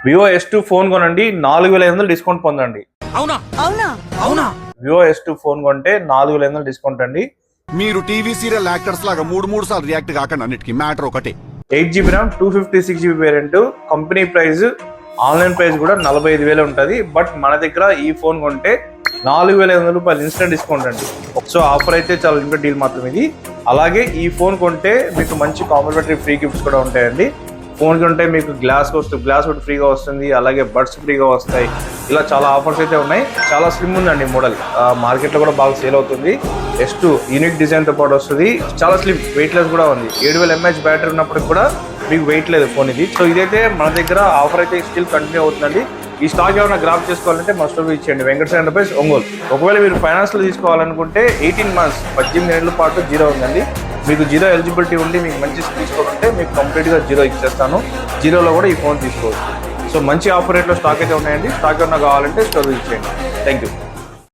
Vivo S2 phone కొనండి 4500 discount పొందండి. అవునా అవునా అవునా? వివో S2 ఫోన్ కొంటే 4500 డిస్కౌంట్ అండి. మీరు టీవీ సీరియల్ యాక్టర్స్ లాగా మూడు సార్లు రియాక్ట్ కాకండి, అన్నిటికీ మ్యాటర్ ఒకటే. 8GB RAM 256GB variant. Company price online price కూడా 45,000 ఉంటుంది. బట్ మన దగ్గర ఈ ఫోన్ కొంటే 4,500 రూపాయలు ఇన్స్టెంట్ డిస్కౌంట్ అండి. సో ఆఫర్ అయితే చాలా లిమిటెడ్ డీల్ మాత్రం ఇది. అలాగే ఈ ఫోన్ కొంటే మీకు మంచి కాంప్లిమెంటరీ ఫ్రీ గిఫ్ట్స్ కూడా ఉంటాయండి. ఫోన్ కొంటే మీకు గ్లాస్ ఒకటి ఫ్రీగా వస్తుంది, అలాగే బడ్స్ ఫ్రీగా వస్తాయి. ఇలా చాలా ఆఫర్స్ అయితే ఉన్నాయి. చాలా స్లిమ్ ఉందండి మోడల్, మార్కెట్లో కూడా బాగా సేల్ అవుతుంది. S2 యూనిక్ డిజైన్తో పాటు వస్తుంది. చాలా స్లిమ్, వెయిట్లెస్ కూడా ఉంది. 7000 mAh బ్యాటరీ ఉన్నప్పటికి కూడా మీకు వెయిట్ లేదు ఫోన్ ఇది. సో ఇదైతే మన దగ్గర ఆఫర్ అయితే స్టిల్ కంటిన్యూ అవుతుందండి. ఈ స్టాక్ ఏమైనా గ్రాప్ చేసుకోవాలంటే మా స్టోర్ ఇచ్చేయండి, వెంకటేశ్వర ఎంటర్ప్రైజ్ ఒంగోలు. ఒకవేళ మీరు ఫైనాన్స్లో తీసుకోవాలనుకుంటే 18 months 18 ఏళ్ల పాటు జీరో ఉందండి. మీకు జీరో ఎలిజిబిలిటీ ఉండి మీకు మంచి తీసుకోవాలంటే ఉంటే మీకు కంప్లీట్గా జీరో ఇచ్చేస్తాను. జీరోలో కూడా ఈ ఫోన్ తీసుకోవచ్చు. సో మంచి ఆఫర్ రేట్లో స్టాక్ అయితే ఉన్నాయండి. స్టాక్ ఏమైనా కావాలంటే స్టోర్ ఇచ్చేయండి. Thank you.